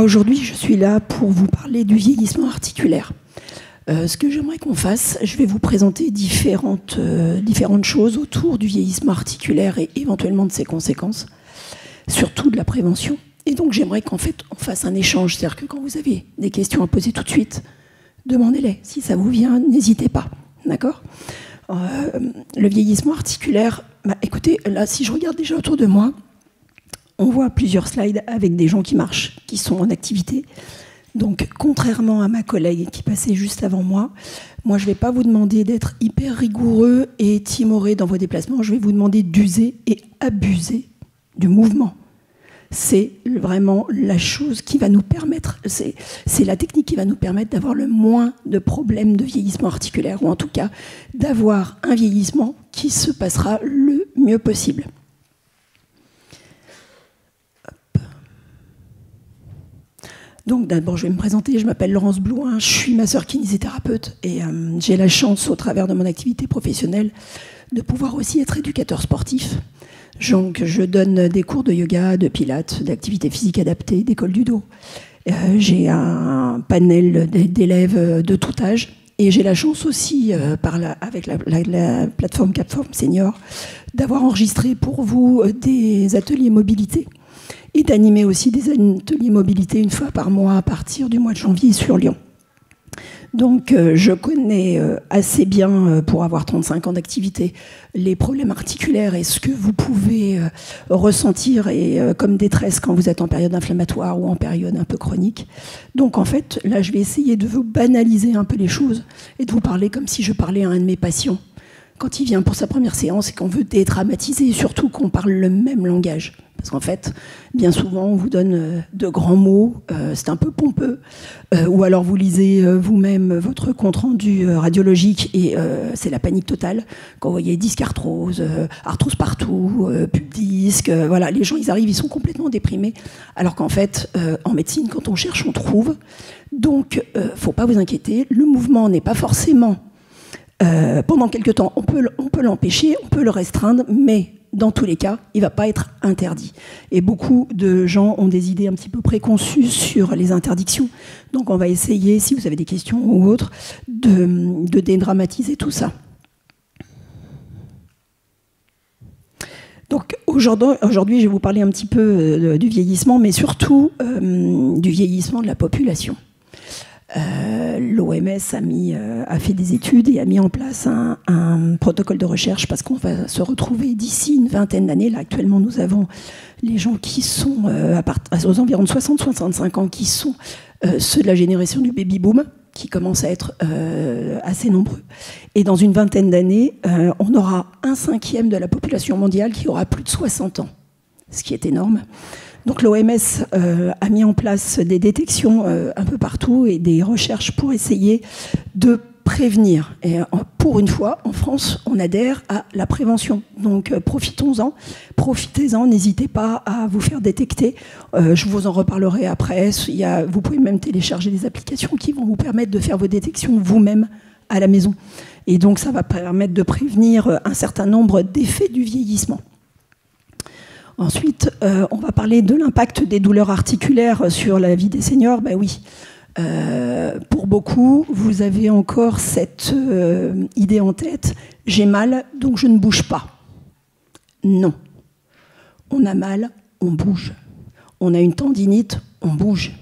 aujourd'hui, je suis là pour vous parler du vieillissement articulaire. Ce que j'aimerais qu'on fasse, je vais vous présenter différentes choses autour du vieillissement articulaire et éventuellement de ses conséquences, surtout de la prévention. Et donc j'aimerais qu'en fait on fasse un échange, c'est-à-dire que quand vous avez des questions à poser tout de suite, demandez-les. Si ça vous vient, n'hésitez pas, d'accord ? Le vieillissement articulaire, écoutez, là si je regarde déjà autour de moi, on voit plusieurs slides avec des gens qui marchent, qui sont en activité. Donc, contrairement à ma collègue qui passait juste avant moi, je ne vais pas vous demander d'être hyper rigoureux et timoré dans vos déplacements. Je vais vous demander d'user et abuser du mouvement. C'est vraiment la chose qui va nous permettre, c'est la technique qui va nous permettre d'avoir le moins de problèmes de vieillissement articulaire, ou en tout cas d'avoir un vieillissement qui se passera le mieux possible. Donc d'abord, je vais me présenter. Je m'appelle Laurence Blouin, je suis masseur kinésithérapeute et j'ai la chance, au travers de mon activité professionnelle, de pouvoir aussi être éducateur sportif. Donc je donne des cours de yoga, de pilates, d'activité physique adaptée, d'école du dos. J'ai un panel d'élèves de tout âge et j'ai la chance aussi, avec la plateforme Capform Senior, d'avoir enregistré pour vous des ateliers mobilité et d'animer aussi des ateliers mobilité une fois par mois à partir du mois de janvier sur Lyon. Donc je connais assez bien, pour avoir 35 ans d'activité, les problèmes articulaires et ce que vous pouvez ressentir comme détresse quand vous êtes en période inflammatoire ou en période un peu chronique. Donc en fait, là je vais essayer de vous banaliser un peu les choses et de vous parler comme si je parlais à un de mes patients quand il vient pour sa première séance et qu'on veut dédramatiser, et surtout qu'on parle le même langage. Parce qu'en fait, bien souvent, on vous donne de grands mots, c'est un peu pompeux, ou alors vous lisez vous-même votre compte-rendu radiologique et c'est la panique totale. Quand vous voyez disque arthrose, arthrose partout, pub disque, voilà, les gens, ils arrivent, ils sont complètement déprimés. Alors qu'en fait, en médecine, quand on cherche, on trouve. Donc, faut pas vous inquiéter, le mouvement n'est pas forcément... pendant quelques temps, on peut l'empêcher, on peut le restreindre, mais dans tous les cas, il ne va pas être interdit. Et beaucoup de gens ont des idées un petit peu préconçues sur les interdictions. Donc on va essayer, si vous avez des questions ou autres, de dédramatiser tout ça. Donc aujourd'hui, je vais vous parler un petit peu du vieillissement, mais surtout du vieillissement de la population. L'OMS a fait des études et a mis en place un protocole de recherche parce qu'on va se retrouver d'ici une vingtaine d'années. Là, actuellement, nous avons les gens qui sont aux environs de 60-65 ans, qui sont ceux de la génération du baby-boom, qui commencent à être assez nombreux. Et dans une vingtaine d'années, on aura 1/5 de la population mondiale qui aura plus de 60 ans, ce qui est énorme. Donc l'OMS a mis en place des détections un peu partout et des recherches pour essayer de prévenir. Et pour une fois, en France, on adhère à la prévention. Donc profitez-en, n'hésitez pas à vous faire détecter. Je vous en reparlerai après. Vous pouvez même télécharger des applications qui vont vous permettre de faire vos détections vous-même à la maison. Et donc ça va permettre de prévenir un certain nombre d'effets du vieillissement. Ensuite, on va parler de l'impact des douleurs articulaires sur la vie des seniors. Ben oui, pour beaucoup, vous avez encore cette idée en tête, j'ai mal, donc je ne bouge pas. Non. On a mal, on bouge. On a une tendinite, on bouge.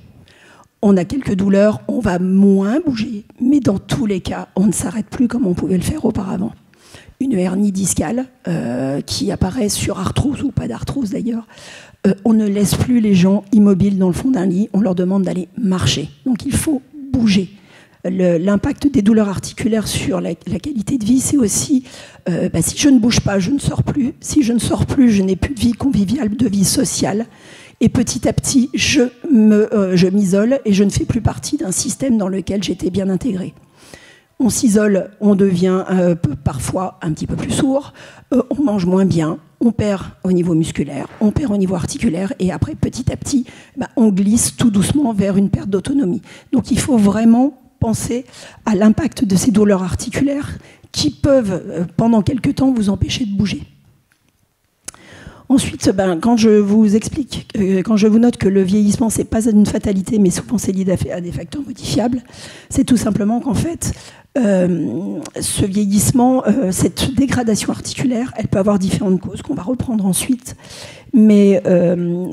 On a quelques douleurs, on va moins bouger, mais dans tous les cas, on ne s'arrête plus comme on pouvait le faire auparavant. Une hernie discale qui apparaît sur arthrose ou pas d'arthrose d'ailleurs. On ne laisse plus les gens immobiles dans le fond d'un lit, on leur demande d'aller marcher. Donc il faut bouger. L'impact des douleurs articulaires sur la qualité de vie, c'est aussi si je ne bouge pas, je ne sors plus. Si je ne sors plus, je n'ai plus de vie conviviale, de vie sociale. Et petit à petit, je m'isole et je ne fais plus partie d'un système dans lequel j'étais bien intégrée. On s'isole, on devient parfois un petit peu plus sourd, on mange moins bien, on perd au niveau musculaire, on perd au niveau articulaire, et après, petit à petit, on glisse tout doucement vers une perte d'autonomie. Donc il faut vraiment penser à l'impact de ces douleurs articulaires qui peuvent, pendant quelque temps, vous empêcher de bouger. Ensuite, quand je vous explique, quand je vous note que le vieillissement, c'est pas une fatalité, mais souvent c'est lié à des facteurs modifiables, c'est tout simplement qu'en fait, ce vieillissement, cette dégradation articulaire, elle peut avoir différentes causes qu'on va reprendre ensuite, mais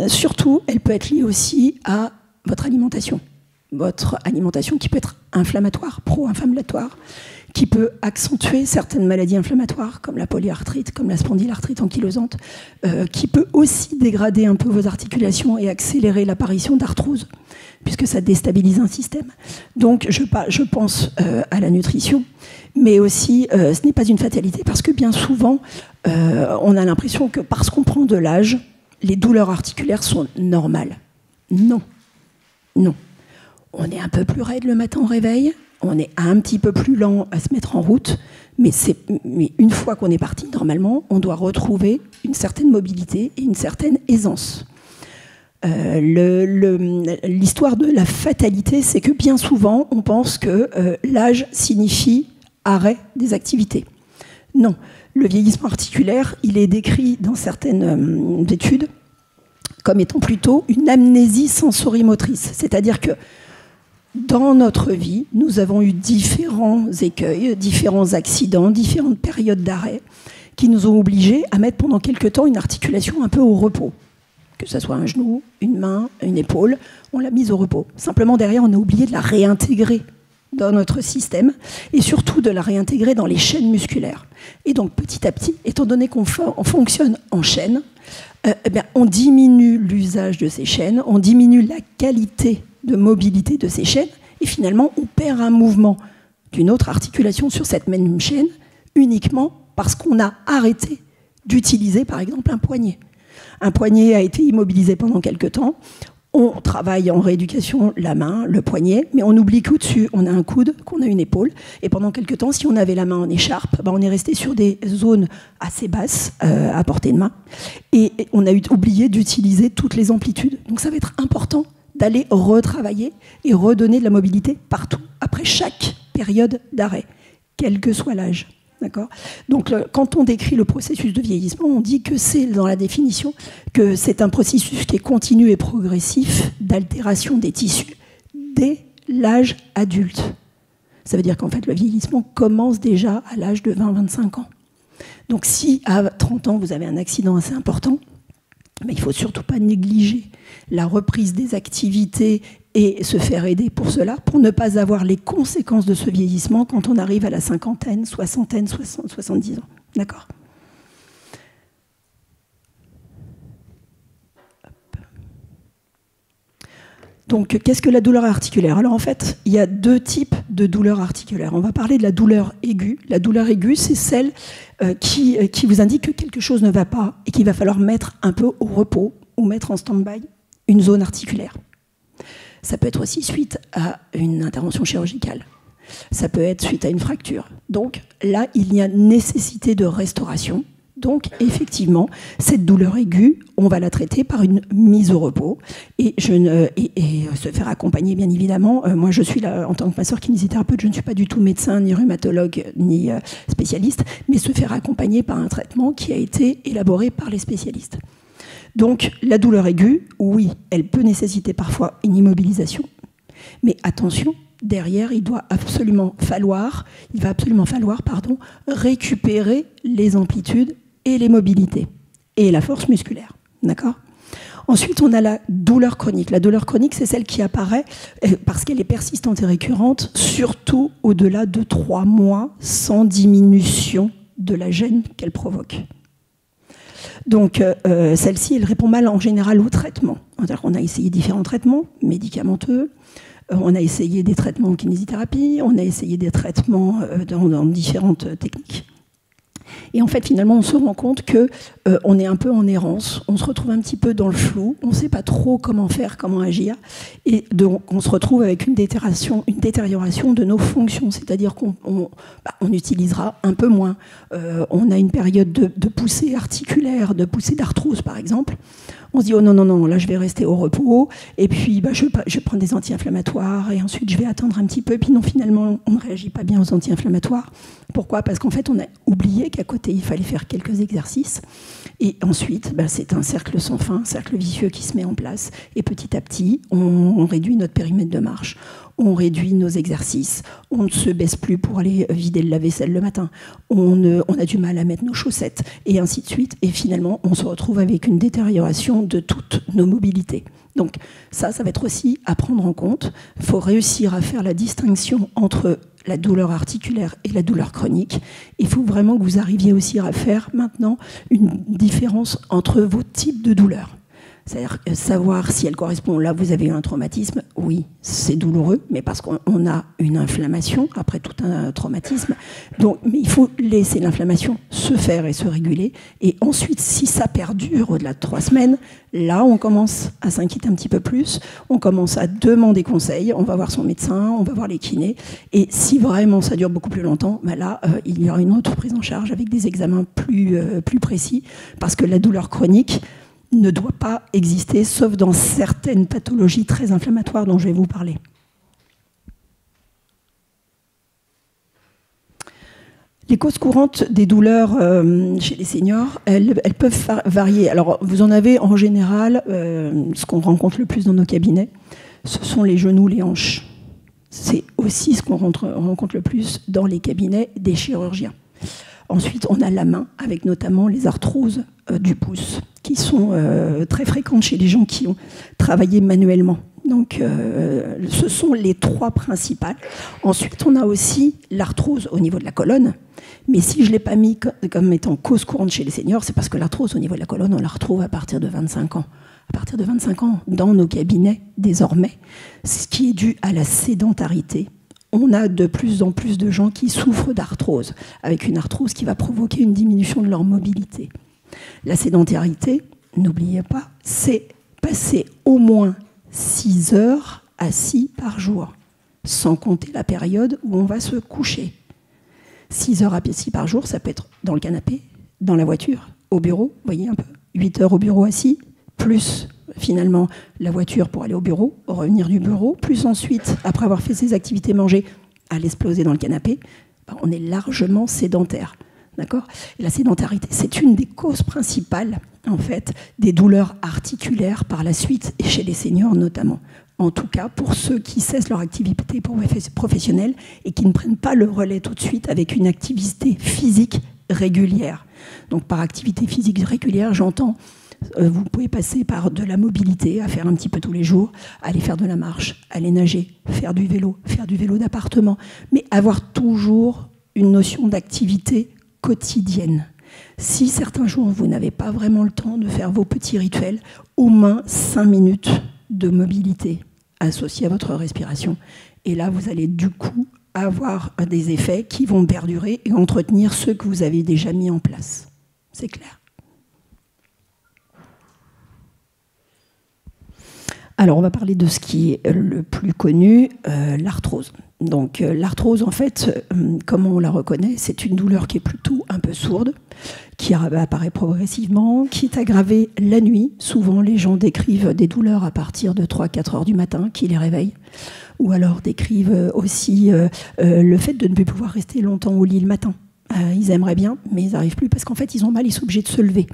surtout, elle peut être liée aussi à votre alimentation qui peut être inflammatoire, pro-inflammatoire, qui peut accentuer certaines maladies inflammatoires, comme la polyarthrite, comme la spondylarthrite ankylosante, qui peut aussi dégrader un peu vos articulations et accélérer l'apparition d'arthrose, puisque ça déstabilise un système. Donc, je pense à la nutrition, mais aussi, ce n'est pas une fatalité, parce que bien souvent, on a l'impression que parce qu'on prend de l'âge, les douleurs articulaires sont normales. Non. Non. On est un peu plus raide le matin au réveil, on est un petit peu plus lent à se mettre en route, mais une fois qu'on est parti, normalement, on doit retrouver une certaine mobilité et une certaine aisance. L'histoire de la fatalité, c'est que bien souvent, on pense que l'âge signifie arrêt des activités. Non, le vieillissement articulaire, il est décrit dans certaines études comme étant plutôt une amnésie sensorimotrice, c'est-à-dire que dans notre vie, nous avons eu différents écueils, différents accidents, différentes périodes d'arrêt qui nous ont obligés à mettre pendant quelque temps une articulation un peu au repos. Que ce soit un genou, une main, une épaule, on l'a mise au repos. Simplement derrière, on a oublié de la réintégrer dans notre système et surtout de la réintégrer dans les chaînes musculaires. Et donc petit à petit, étant donné qu'on fonctionne en chaîne, on diminue l'usage de ces chaînes, on diminue la qualité de mobilité de ces chaînes, et finalement, on perd un mouvement d'une autre articulation sur cette même chaîne uniquement parce qu'on a arrêté d'utiliser, par exemple, un poignet. Un poignet a été immobilisé pendant quelque temps, on travaille en rééducation la main, le poignet, mais on oublie qu'au-dessus, on a un coude, qu'on a une épaule, et pendant quelque temps, si on avait la main en écharpe, on est resté sur des zones assez basses, à portée de main, et on a oublié d'utiliser toutes les amplitudes. Donc ça va être important d'aller retravailler et redonner de la mobilité partout, après chaque période d'arrêt, quel que soit l'âge. D'accord ? Donc, quand on décrit le processus de vieillissement, on dit que c'est, dans la définition, que c'est un processus qui est continu et progressif d'altération des tissus dès l'âge adulte. Ça veut dire qu'en fait, le vieillissement commence déjà à l'âge de 20-25 ans. Donc, si à 30 ans, vous avez un accident assez important, mais il ne faut surtout pas négliger la reprise des activités et se faire aider pour cela, pour ne pas avoir les conséquences de ce vieillissement quand on arrive à la cinquantaine, soixantaine, 70 ans. D'accord ? Donc, qu'est-ce que la douleur articulaire ? Alors, en fait, il y a deux types de douleurs articulaires. On va parler de la douleur aiguë. La douleur aiguë, c'est celle qui vous indique que quelque chose ne va pas et qu'il va falloir mettre un peu au repos ou mettre en stand-by une zone articulaire. Ça peut être aussi suite à une intervention chirurgicale. Ça peut être suite à une fracture. Donc là, il y a nécessité de restauration. Donc effectivement, cette douleur aiguë, on va la traiter par une mise au repos et se faire accompagner, bien évidemment. Moi, je suis là en tant que masseur kinésithérapeute, je ne suis pas du tout médecin, ni rhumatologue, ni spécialiste, mais se faire accompagner par un traitement qui a été élaboré par les spécialistes. Donc, la douleur aiguë, oui, elle peut nécessiter parfois une immobilisation, mais attention, derrière, il va absolument falloir récupérer les amplitudes et les mobilités et la force musculaire. D'accord ? Ensuite, on a la douleur chronique. La douleur chronique, c'est celle qui apparaît parce qu'elle est persistante et récurrente, surtout au-delà de 3 mois, sans diminution de la gêne qu'elle provoque. Donc, celle-ci, elle répond mal en général au traitement. On a essayé différents traitements médicamenteux, on a essayé des traitements en kinésithérapie, on a essayé des traitements dans différentes techniques. Et en fait, finalement, on se rend compte qu'on est un peu en errance, on se retrouve un petit peu dans le flou, on ne sait pas trop comment faire, comment agir, et donc on se retrouve avec une détérioration de nos fonctions, c'est-à-dire qu'on utilisera un peu moins. On a une période de poussée articulaire, de poussée d'arthrose, par exemple. On se dit, oh non, non, non, là je vais rester au repos, et puis je vais prendre des anti-inflammatoires, et ensuite je vais attendre un petit peu, et puis non, finalement, on ne réagit pas bien aux anti-inflammatoires. Pourquoi? Parce qu'en fait, on a oublié qu'à côté, il fallait faire quelques exercices, et ensuite, c'est un cercle sans fin, un cercle vicieux qui se met en place, et petit à petit, on réduit notre périmètre de marche, on réduit nos exercices, on ne se baisse plus pour aller vider le lave-vaisselle le matin, on a du mal à mettre nos chaussettes, et ainsi de suite. Et finalement, on se retrouve avec une détérioration de toutes nos mobilités. Donc ça va être aussi à prendre en compte. Il faut réussir à faire la distinction entre la douleur articulaire et la douleur chronique. Il faut vraiment que vous arriviez aussi à faire maintenant une différence entre vos types de douleurs. C'est-à-dire savoir si elle correspond. Là, vous avez eu un traumatisme, oui, c'est douloureux, mais parce qu'on a une inflammation après tout un traumatisme. Donc, mais il faut laisser l'inflammation se faire et se réguler. Et ensuite, si ça perdure au-delà de 3 semaines, là, on commence à s'inquiéter un petit peu plus. On commence à demander conseil. On va voir son médecin, on va voir les kinés. Et si vraiment ça dure beaucoup plus longtemps, là, il y aura une autre prise en charge avec des examens plus précis, parce que la douleur chronique ne doit pas exister, sauf dans certaines pathologies très inflammatoires dont je vais vous parler. Les causes courantes des douleurs chez les seniors, elles peuvent varier. Alors, vous en avez en général, ce qu'on rencontre le plus dans nos cabinets, ce sont les genoux, les hanches. C'est aussi ce qu'on rencontre le plus dans les cabinets des chirurgiens. Ensuite, on a la main, avec notamment les arthroses du pouce, qui sont très fréquentes chez les gens qui ont travaillé manuellement. Donc, ce sont les 3 principales. Ensuite, on a aussi l'arthrose au niveau de la colonne. Mais si je ne l'ai pas mis comme étant cause courante chez les seniors, c'est parce que l'arthrose au niveau de la colonne, on la retrouve à partir de 25 ans. À partir de 25 ans, dans nos cabinets, désormais, ce qui est dû à la sédentarité. On a de plus en plus de gens qui souffrent d'arthrose, avec une arthrose qui va provoquer une diminution de leur mobilité. La sédentarité, n'oubliez pas, c'est passer au moins 6 heures assis par jour, sans compter la période où on va se coucher. 6 heures assis par jour, ça peut être dans le canapé, dans la voiture, au bureau, vous voyez un peu, 8 heures au bureau assis, plus finalement la voiture pour aller au bureau, revenir du bureau, plus ensuite, après avoir fait ses activités, manger, aller exploser dans le canapé, on est largement sédentaire. D'accord ? Et la sédentarité, c'est une des causes principales, en fait, des douleurs articulaires par la suite, et chez les seniors notamment. En tout cas, pour ceux qui cessent leur activité professionnelle et qui ne prennent pas le relais tout de suite avec une activité physique régulière. Donc par activité physique régulière, j'entends vous pouvez passer par de la mobilité, à faire un petit peu tous les jours, aller faire de la marche, aller nager, faire du vélo d'appartement, mais avoir toujours une notion d'activité quotidienne. Si certains jours, vous n'avez pas vraiment le temps de faire vos petits rituels, au moins 5 minutes de mobilité associée à votre respiration. Et là, vous allez du coup avoir des effets qui vont perdurer et entretenir ceux que vous avez déjà mis en place. C'est clair ? Alors, on va parler de ce qui est le plus connu, l'arthrose. Donc, l'arthrose, en fait, comment on la reconnaît? C'est une douleur qui est plutôt un peu sourde, qui apparaît progressivement, qui est aggravée la nuit. Souvent, les gens décrivent des douleurs à partir de 3-4 heures du matin qui les réveillent. Ou alors décrivent aussi le fait de ne plus pouvoir rester longtemps au lit le matin. Ils aimeraient bien, mais ils n'arrivent plus parce qu'en fait, ils ont mal, ils sont obligés de se lever.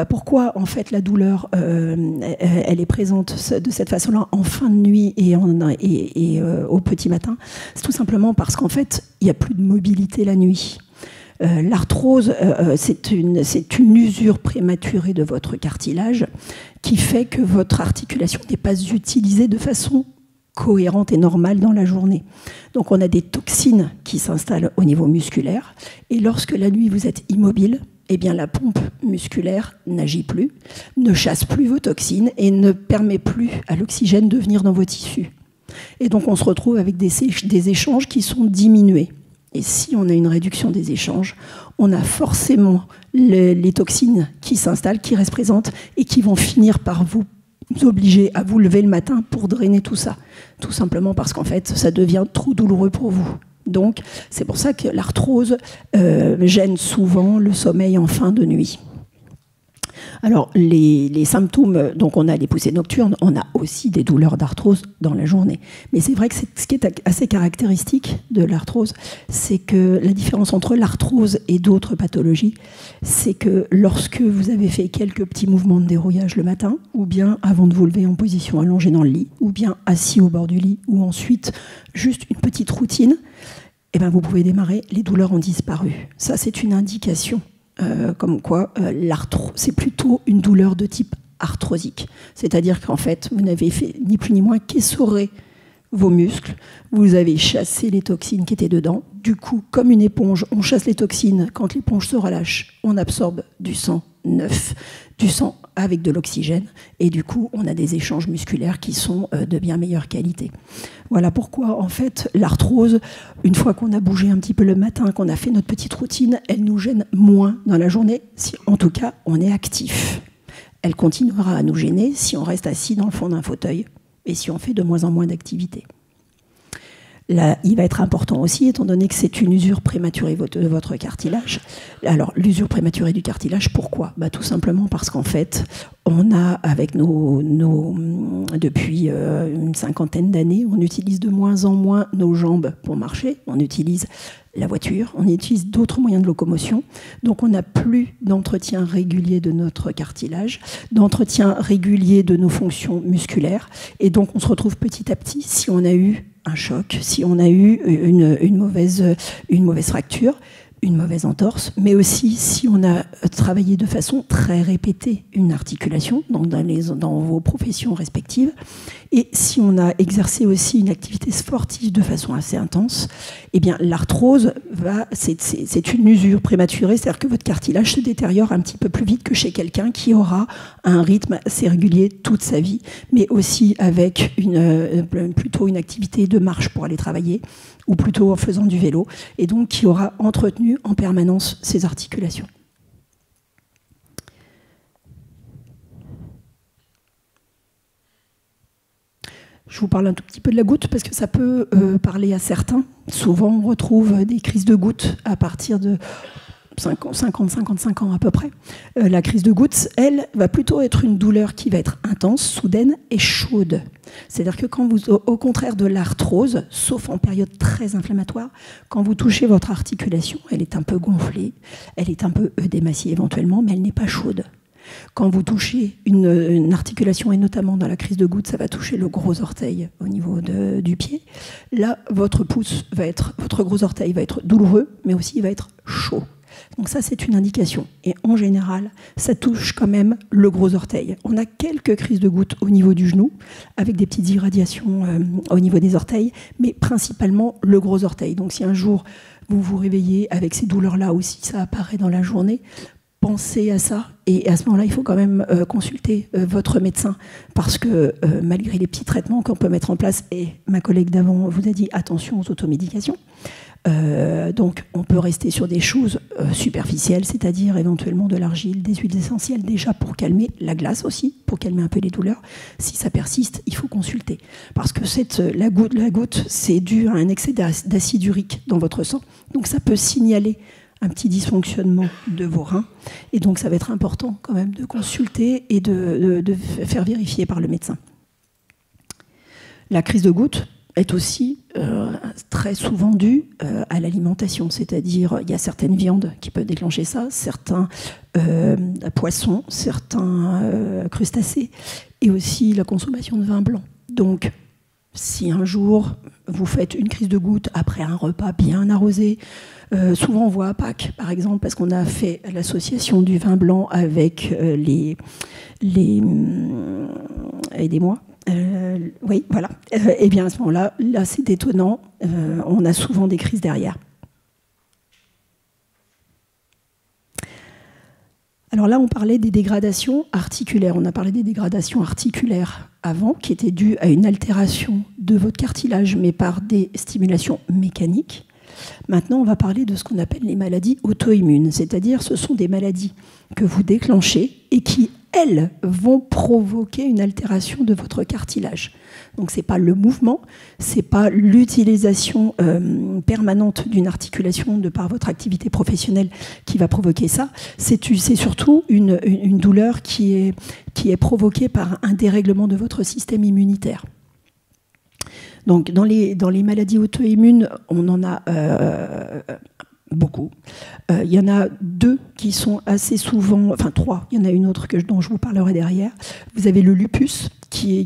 Pourquoi, en fait, la douleur, elle est présente de cette façon-là en fin de nuit et au petit matin? C'est tout simplement parce qu'en fait, il n'y a plus de mobilité la nuit. L'arthrose, c'est une usure prématurée de votre cartilage qui fait que votre articulation n'est pas utilisée de façon cohérente et normale dans la journée. Donc on a des toxines qui s'installent au niveau musculaire, et lorsque la nuit vous êtes immobile, eh bien la pompe musculaire n'agit plus, ne chasse plus vos toxines et ne permet plus à l'oxygène de venir dans vos tissus. Et donc on se retrouve avec des échanges qui sont diminués. Et si on a une réduction des échanges, on a forcément les toxines qui s'installent, qui restent présentes et qui vont finir par vous obliger à vous lever le matin pour drainer tout ça. Tout simplement parce qu'en fait, ça devient trop douloureux pour vous. Donc, c'est pour ça que l'arthrose gêne souvent le sommeil en fin de nuit. Alors, les symptômes, donc on a les poussées nocturnes, on a aussi des douleurs d'arthrose dans la journée. Mais c'est vrai que ce qui est assez caractéristique de l'arthrose, c'est que la différence entre l'arthrose et d'autres pathologies, c'est que lorsque vous avez fait quelques petits mouvements de dérouillage le matin, ou bien avant de vous lever en position allongée dans le lit, ou bien assis au bord du lit, ou ensuite juste une petite routine, eh ben vous pouvez démarrer, les douleurs ont disparu. Ça, c'est une indication. Comme quoi c'est plutôt une douleur de type arthrosique. C'est-à-dire qu'en fait, vous n'avez fait ni plus ni moins qu'essorer vos muscles, vous avez chassé les toxines qui étaient dedans. Du coup, comme une éponge, on chasse les toxines. Quand l'éponge se relâche, on absorbe du sang neuf, du sang avec de l'oxygène, et du coup, on a des échanges musculaires qui sont de bien meilleure qualité. Voilà pourquoi, en fait, l'arthrose, une fois qu'on a bougé un petit peu le matin, qu'on a fait notre petite routine, elle nous gêne moins dans la journée, si en tout cas, on est actif. Elle continuera à nous gêner si on reste assis dans le fond d'un fauteuil et si on fait de moins en moins d'activité. Là, il va être important aussi, étant donné que c'est une usure prématurée de votre cartilage. Alors, l'usure prématurée du cartilage, pourquoi ? Tout simplement parce qu'en fait, on a, avec depuis une cinquantaine d'années, on utilise de moins en moins nos jambes pour marcher. On utilise la voiture, on utilise d'autres moyens de locomotion. Donc, on n'a plus d'entretien régulier de notre cartilage, d'entretien régulier de nos fonctions musculaires. Et donc, on se retrouve petit à petit, si on a eu un choc, si on a eu une mauvaise fracture, une mauvaise entorse, mais aussi si on a travaillé de façon très répétée une articulation, donc dans vos professions respectives, et si on a exercé aussi une activité sportive de façon assez intense, eh bien l'arthrose c'est une usure prématurée, c'est-à-dire que votre cartilage se détériore un petit peu plus vite que chez quelqu'un qui aura un rythme assez régulier toute sa vie, mais aussi avec plutôt une activité de marche pour aller travailler, ou plutôt en faisant du vélo, et donc qui aura entretenu en permanence ses articulations. Je vous parle un tout petit peu de la goutte, parce que ça peut parler à certains. Souvent, on retrouve des crises de goutte à partir de 50-55 ans à peu près. La crise de goutte, elle, va plutôt être une douleur qui va être intense, soudaine et chaude. C'est-à-dire que quand vous, au contraire de l'arthrose, sauf en période très inflammatoire, quand vous touchez votre articulation, elle est un peu gonflée, elle est un peu œdémaciée éventuellement, mais elle n'est pas chaude. Quand vous touchez une articulation, et notamment dans la crise de goutte, ça va toucher le gros orteil au niveau du pied. Là, votre gros orteil va être douloureux, mais aussi il va être chaud. Donc ça, c'est une indication. Et en général, ça touche quand même le gros orteil. On a quelques crises de goutte au niveau du genou, avec des petites irradiations au niveau des orteils, mais principalement le gros orteil. Donc si un jour, vous vous réveillez avec ces douleurs-là, ou si ça apparaît dans la journée, pensez à ça. Et à ce moment-là, il faut quand même consulter votre médecin, parce que malgré les petits traitements qu'on peut mettre en place, et ma collègue d'avant vous a dit attention aux automédications, donc on peut rester sur des choses superficielles, c'est-à-dire éventuellement de l'argile, des huiles essentielles, déjà pour calmer la glace aussi, pour calmer un peu les douleurs. Si ça persiste, il faut consulter, parce que la goutte, c'est dû à un excès d'acide urique dans votre sang, donc ça peut signaler un petit dysfonctionnement de vos reins, et donc ça va être important quand même de consulter et de faire vérifier par le médecin. La crise de goutte est aussi très souvent due à l'alimentation, c'est-à-dire il y a certaines viandes qui peuvent déclencher ça, certains poissons, certains crustacés, et aussi la consommation de vin blanc. Donc, si un jour vous faites une crise de goutte après un repas bien arrosé, souvent on voit à Pâques, par exemple, parce qu'on a fait l'association du vin blanc avec aidez-moi. Oui, voilà. Et bien à ce moment-là, c'est étonnant. On a souvent des crises derrière. Alors là, on parlait des dégradations articulaires. On a parlé des dégradations articulaires avant, qui étaient dues à une altération de votre cartilage, mais par des stimulations mécaniques. Maintenant, on va parler de ce qu'on appelle les maladies auto-immunes, c'est-à-dire ce sont des maladies que vous déclenchez et qui, elles vont provoquer une altération de votre cartilage. Donc ce n'est pas le mouvement, ce n'est pas l'utilisation permanente d'une articulation de par votre activité professionnelle qui va provoquer ça, c'est surtout une douleur qui est provoquée par un dérèglement de votre système immunitaire. Donc dans les maladies auto-immunes, on en a beaucoup. Il y en a 2 qui sont assez souvent, enfin 3, il y en a une autre dont je vous parlerai derrière. Vous avez le lupus, qui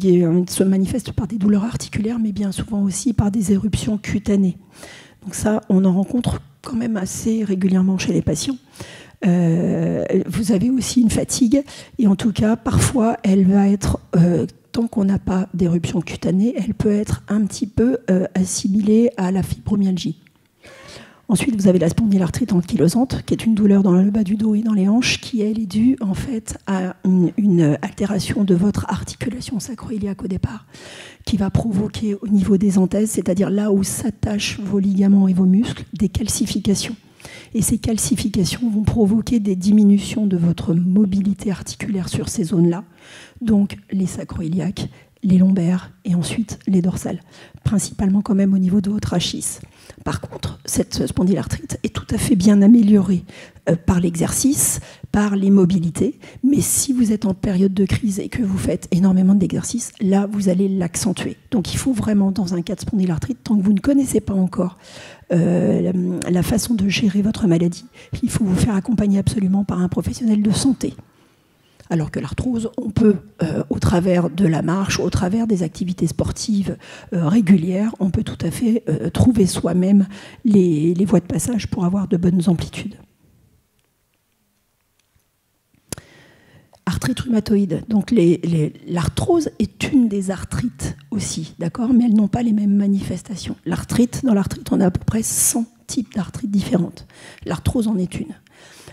se manifeste par des douleurs articulaires, mais bien souvent aussi par des éruptions cutanées. Donc ça, on en rencontre quand même assez régulièrement chez les patients. Vous avez aussi une fatigue, et en tout cas, parfois, elle va être, tant qu'on n'a pas d'éruption cutanée, elle peut être un petit peu assimilée à la fibromyalgie. Ensuite, vous avez la spondylarthrite ankylosante, qui est une douleur dans le bas du dos et dans les hanches, qui, elle, est due en fait à une altération de votre articulation sacro-iliaque au départ, qui va provoquer au niveau des anthèses, c'est-à-dire là où s'attachent vos ligaments et vos muscles, des calcifications. Et ces calcifications vont provoquer des diminutions de votre mobilité articulaire sur ces zones-là, donc les sacro-iliaques, les lombaires et ensuite les dorsales, principalement quand même au niveau de votre rachis. Par contre, cette spondylarthrite est tout à fait bien améliorée par l'exercice, par les mobilités, mais si vous êtes en période de crise et que vous faites énormément d'exercices, là, vous allez l'accentuer. Donc il faut vraiment, dans un cas de spondylarthrite, tant que vous ne connaissez pas encore la façon de gérer votre maladie, il faut vous faire accompagner absolument par un professionnel de santé. Alors que l'arthrose, on peut, au travers de la marche, au travers des activités sportives régulières, on peut tout à fait trouver soi-même les voies de passage pour avoir de bonnes amplitudes. Arthrite rhumatoïde. Donc l'arthrose est une des arthrites aussi, d'accord, mais elles n'ont pas les mêmes manifestations. Dans l'arthrite, on a à peu près 100 types d'arthrites différentes. L'arthrose en est une.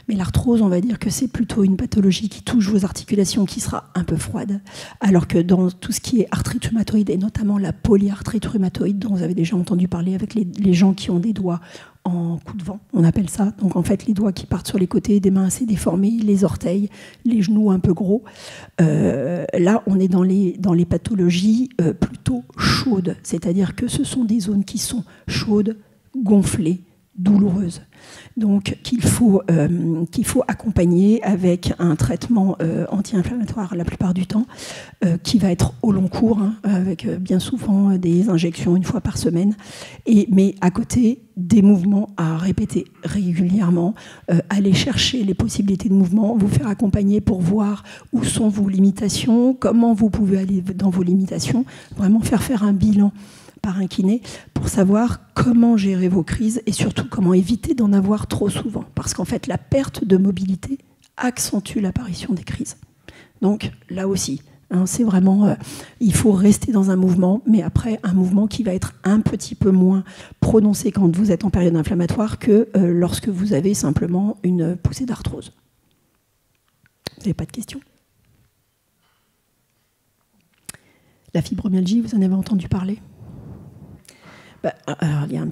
Mais l'arthrose, on va dire que c'est plutôt une pathologie qui touche vos articulations, qui sera un peu froide, alors que dans tout ce qui est arthrite rhumatoïde, et notamment la polyarthrite rhumatoïde, dont vous avez déjà entendu parler avec les gens qui ont des doigts en coup de vent, on appelle ça. Donc en fait, les doigts qui partent sur les côtés, des mains assez déformées, les orteils, les genoux un peu gros. Là, on est dans les pathologies plutôt chaudes, c'est-à-dire que ce sont des zones qui sont chaudes, gonflées, douloureuse. Donc qu'il faut accompagner avec un traitement anti-inflammatoire la plupart du temps, qui va être au long cours, hein, avec bien souvent des injections 1 fois par semaine, mais à côté des mouvements à répéter régulièrement, aller chercher les possibilités de mouvement, vous faire accompagner pour voir où sont vos limitations, comment vous pouvez aller dans vos limitations, vraiment faire un bilan par un kiné pour savoir comment gérer vos crises et surtout comment éviter d'en avoir trop souvent. Parce qu'en fait, la perte de mobilité accentue l'apparition des crises. Donc là aussi, hein, c'est vraiment, il faut rester dans un mouvement, mais après un mouvement qui va être un petit peu moins prononcé quand vous êtes en période inflammatoire que lorsque vous avez simplement une poussée d'arthrose. Vous n'avez pas de questions ? La fibromyalgie, vous en avez entendu parler ? Alors, il y a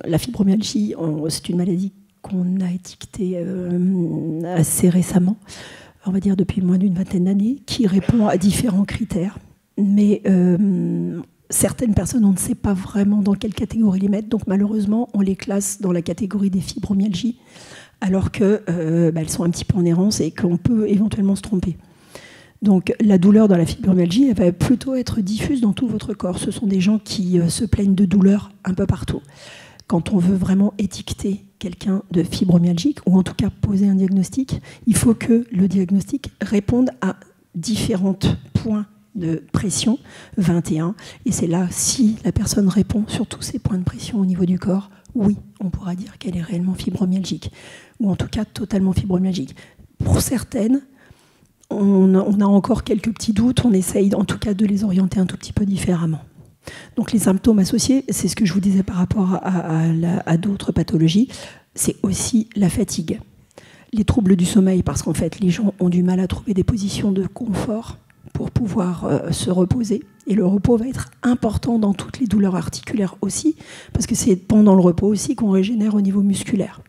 la fibromyalgie, c'est une maladie qu'on a étiquetée assez récemment, on va dire depuis moins d'une vingtaine d'années, qui répond à différents critères. Mais certaines personnes, on ne sait pas vraiment dans quelle catégorie les mettre, donc malheureusement, on les classe dans la catégorie des fibromyalgies, alors qu'elles sont un petit peu en errance et qu'on peut éventuellement se tromper. Donc la douleur dans la fibromyalgie, elle va plutôt être diffuse dans tout votre corps. Ce sont des gens qui se plaignent de douleurs un peu partout. Quand on veut vraiment étiqueter quelqu'un de fibromyalgique, ou en tout cas poser un diagnostic, il faut que le diagnostic réponde à différents points de pression, 21. Et c'est là, si la personne répond sur tous ces points de pression au niveau du corps, oui, on pourra dire qu'elle est réellement fibromyalgique, ou en tout cas totalement fibromyalgique. Pour certaines, on a encore quelques petits doutes, on essaye en tout cas de les orienter un tout petit peu différemment. Donc les symptômes associés, c'est ce que je vous disais par rapport à d'autres pathologies, c'est aussi la fatigue. Les troubles du sommeil, parce qu'en fait les gens ont du mal à trouver des positions de confort pour pouvoir se reposer. Et le repos va être important dans toutes les douleurs articulaires aussi, parce que c'est pendant le repos aussi qu'on régénère au niveau musculaire.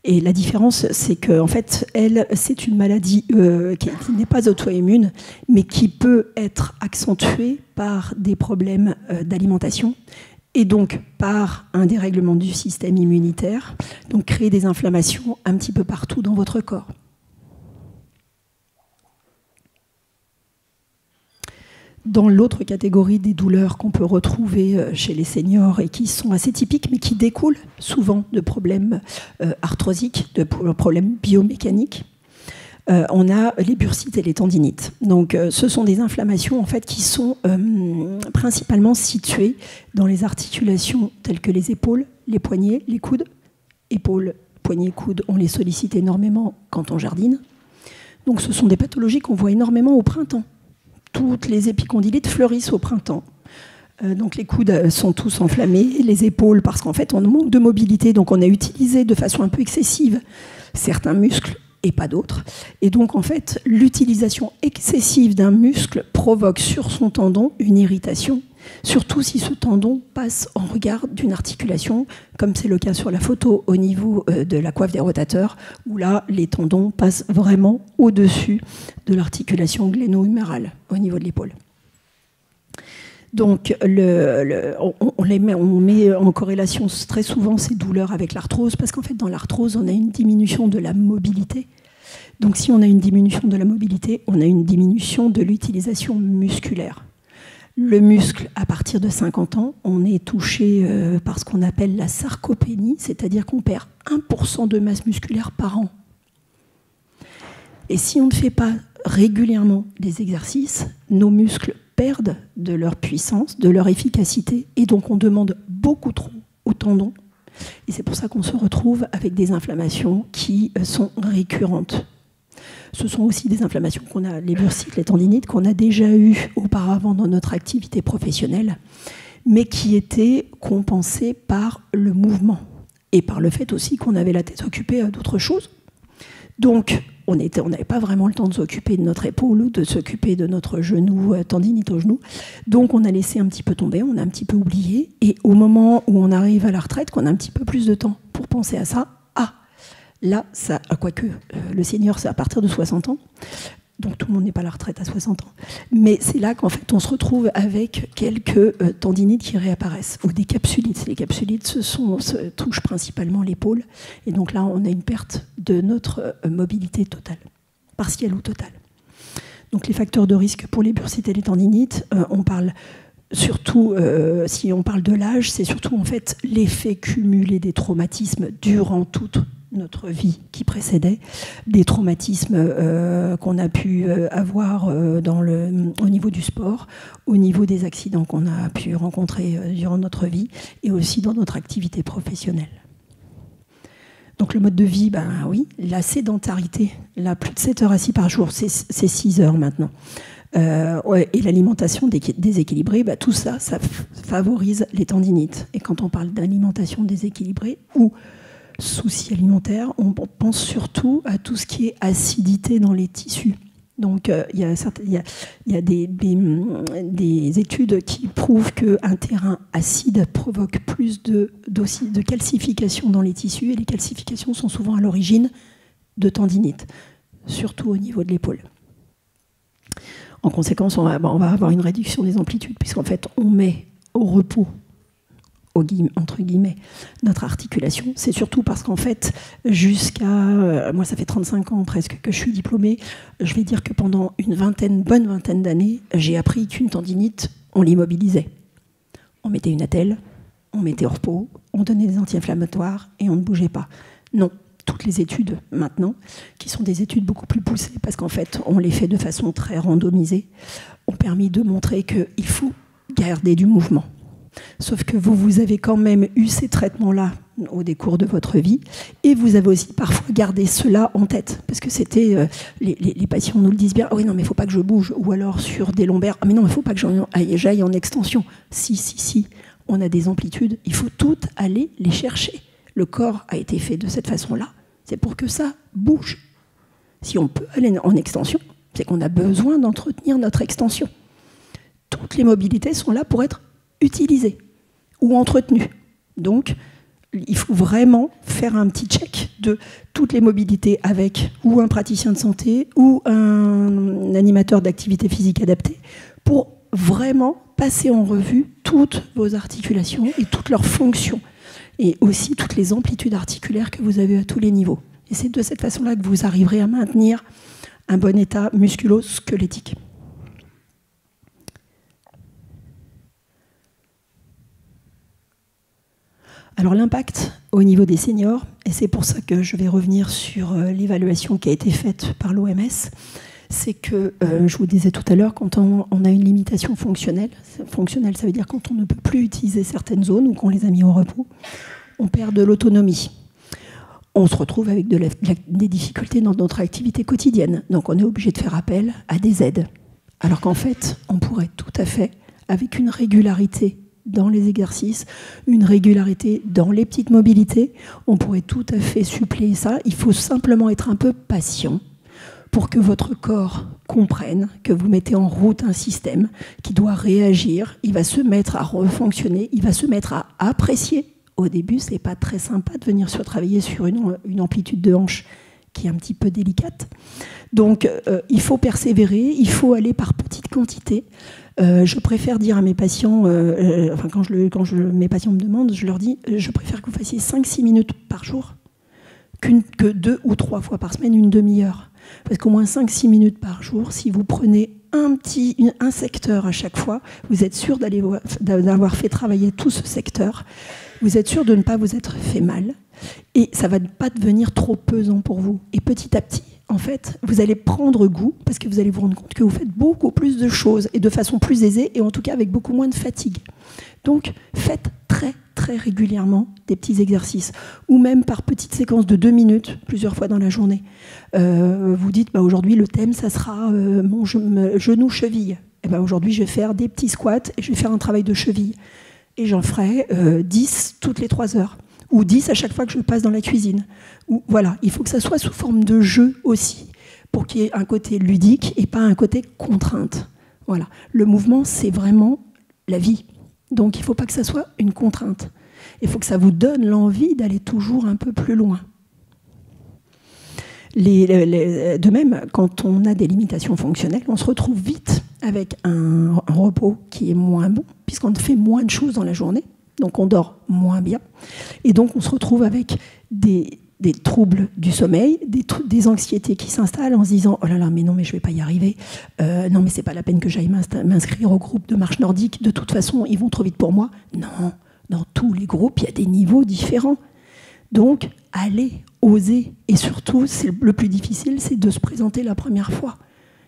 Et la différence, c'est qu'en fait, elle, c'est une maladie qui n'est pas auto-immune, mais qui peut être accentuée par des problèmes d'alimentation et donc par un dérèglement du système immunitaire, donc créer des inflammations un petit peu partout dans votre corps. Dans l'autre catégorie des douleurs qu'on peut retrouver chez les seniors et qui sont assez typiques, mais qui découlent souvent de problèmes arthrosiques, de problèmes biomécaniques, on a les bursites et les tendinites. Donc, ce sont des inflammations en fait, qui sont principalement situées dans les articulations telles que les épaules, les poignets, les coudes. Épaules, poignets, coudes, on les sollicite énormément quand on jardine. Donc, ce sont des pathologies qu'on voit énormément au printemps. Toutes les épicondylites fleurissent au printemps. Donc les coudes sont tous enflammés, les épaules, parce qu'en fait on manque de mobilité, donc on a utilisé de façon un peu excessive certains muscles et pas d'autres. Et donc en fait l'utilisation excessive d'un muscle provoque sur son tendon une irritation, surtout si ce tendon passe en regard d'une articulation, comme c'est le cas sur la photo au niveau de la coiffe des rotateurs, où là les tendons passent vraiment au-dessus de l'articulation gléno-humérale au niveau de l'épaule. Donc, on met en corrélation très souvent ces douleurs avec l'arthrose, parce qu'en fait, dans l'arthrose, on a une diminution de la mobilité. Donc, si on a une diminution de la mobilité, on a une diminution de l'utilisation musculaire. Le muscle, à partir de 50 ans, on est touché par ce qu'on appelle la sarcopénie, c'est-à-dire qu'on perd 1% de masse musculaire par an. Et si on ne fait pas régulièrement des exercices, nos muscles perdent de leur puissance, de leur efficacité, et donc on demande beaucoup trop aux tendons. Et c'est pour ça qu'on se retrouve avec des inflammations qui sont récurrentes. Ce sont aussi des inflammations qu'on a, les bursites, les tendinites, qu'on a déjà eues auparavant dans notre activité professionnelle, mais qui étaient compensées par le mouvement et par le fait aussi qu'on avait la tête occupée à d'autres choses. Donc, on n'avait pas vraiment le temps de s'occuper de notre épaule ou de s'occuper de notre genou, tendinite au genou. Donc, on a laissé un petit peu tomber, on a un petit peu oublié. Et au moment où on arrive à la retraite, qu'on a un petit peu plus de temps pour penser à ça, là, quoique le senior, c'est à partir de 60 ans. Donc, tout le monde n'est pas à la retraite à 60 ans. Mais c'est là qu'en fait, on se retrouve avec quelques tendinites qui réapparaissent, ou des capsulites. Les capsulites se touchent principalement l'épaule. Et donc là, on a une perte de notre mobilité totale, partielle ou totale. Donc, les facteurs de risque pour les bursites et les tendinites, on parle surtout, si on parle de l'âge, c'est surtout en fait l'effet cumulé des traumatismes durant toute notre vie qui précédait, des traumatismes qu'on a pu avoir au niveau du sport, au niveau des accidents qu'on a pu rencontrer durant notre vie et aussi dans notre activité professionnelle. Donc le mode de vie, oui, la sédentarité, là, plus de 7 heures assis par jour, c'est 6 heures maintenant. Et l'alimentation déséquilibrée, tout ça, ça favorise les tendinites. Et quand on parle d'alimentation déséquilibrée ou soucis alimentaires, on pense surtout à tout ce qui est acidité dans les tissus. Donc il y a des études qui prouvent qu'un terrain acide provoque plus de calcification dans les tissus, et les calcifications sont souvent à l'origine de tendinites, surtout au niveau de l'épaule. En conséquence, on va avoir une réduction des amplitudes, puisqu'en fait on met au repos, entre guillemets, notre articulation. C'est surtout parce qu'en fait, moi ça fait 35 ans presque que je suis diplômée, je vais dire que pendant une bonne vingtaine d'années, j'ai appris qu'une tendinite, on l'immobilisait. On mettait une attelle, on mettait au repos, on donnait des anti-inflammatoires et on ne bougeait pas. Non, toutes les études maintenant, qui sont des études beaucoup plus poussées, parce qu'en fait, on les fait de façon très randomisée, ont permis de montrer qu'il faut garder du mouvement. Sauf que vous avez quand même eu ces traitements-là au décours de votre vie, et vous avez aussi parfois gardé cela en tête, parce que c'était les patients nous le disent bien. Ah oui, non, mais il ne faut pas que je bouge. Ou alors sur des lombaires, ah mais non, il ne faut pas que j'aille en extension. Si, on a des amplitudes, il faut toutes aller les chercher. Le corps a été fait de cette façon-là, c'est pour que ça bouge. Si on peut aller en extension, c'est qu'on a besoin d'entretenir notre extension. Toutes les mobilités sont là pour être utilisées ou entretenues. Donc, il faut vraiment faire un petit check de toutes les mobilités avec ou un praticien de santé ou un animateur d'activité physique adaptée pour vraiment passer en revue toutes vos articulations et toutes leurs fonctions et aussi toutes les amplitudes articulaires que vous avez à tous les niveaux. Et c'est de cette façon-là que vous arriverez à maintenir un bon état musculo-squelettique. Alors l'impact au niveau des seniors, et c'est pour ça que je vais revenir sur l'évaluation qui a été faite par l'OMS, c'est que, je vous disais tout à l'heure, quand on a une limitation fonctionnelle, ça veut dire quand on ne peut plus utiliser certaines zones ou qu'on les a mis au repos, on perd de l'autonomie. On se retrouve avec des difficultés dans notre activité quotidienne. Donc on est obligé de faire appel à des aides. Alors qu'en fait, on pourrait tout à fait, avec une régularité dans les exercices, une régularité dans les petites mobilités, on pourrait tout à fait suppléer ça. Il faut simplement être un peu patient pour que votre corps comprenne que vous mettez en route un système qui doit réagir, il va se mettre à refonctionner, il va se mettre à apprécier. Au début, c'est pas très sympa de venir travailler sur une amplitude de hanche qui est un petit peu délicate. Donc, il faut persévérer, il faut aller par petites quantités. Je préfère dire à mes patients, mes patients me demandent, je leur dis, je préfère que vous fassiez 5-6 minutes par jour que 2 ou 3 fois par semaine, une demi-heure. Parce qu'au moins 5-6 minutes par jour, si vous prenez un secteur à chaque fois, vous êtes sûr d'avoir fait travailler tout ce secteur, vous êtes sûr de ne pas vous être fait mal, et ça ne va pas devenir trop pesant pour vous. Et petit à petit, en fait, vous allez prendre goût, parce que vous allez vous rendre compte que vous faites beaucoup plus de choses, et de façon plus aisée, et en tout cas avec beaucoup moins de fatigue. Donc, faites très, très régulièrement des petits exercices, ou même par petites séquences de 2 minutes, plusieurs fois dans la journée. Vous dites, aujourd'hui, le thème, ça sera mon genou-cheville. Et aujourd'hui, je vais faire des petits squats, et je vais faire un travail de cheville. Et j'en ferai 10 toutes les 3 heures. Ou 10 à chaque fois que je passe dans la cuisine. Voilà, il faut que ça soit sous forme de jeu aussi, pour qu'il y ait un côté ludique et pas un côté contrainte. Voilà. Le mouvement, c'est vraiment la vie. Donc il ne faut pas que ça soit une contrainte. Il faut que ça vous donne l'envie d'aller toujours un peu plus loin. De même, quand on a des limitations fonctionnelles, on se retrouve vite avec un repos qui est moins bon, puisqu'on fait moins de choses dans la journée. Donc on dort moins bien, et donc on se retrouve avec des troubles du sommeil, des anxiétés qui s'installent en se disant « Oh là là, mais non, mais je ne vais pas y arriver. Non, mais ce n'est pas la peine que j'aille m'inscrire au groupe de marche nordique. De toute façon, ils vont trop vite pour moi. » Non, dans tous les groupes, il y a des niveaux différents. Donc, allez, osez. Et surtout, le plus difficile, c'est de se présenter la première fois.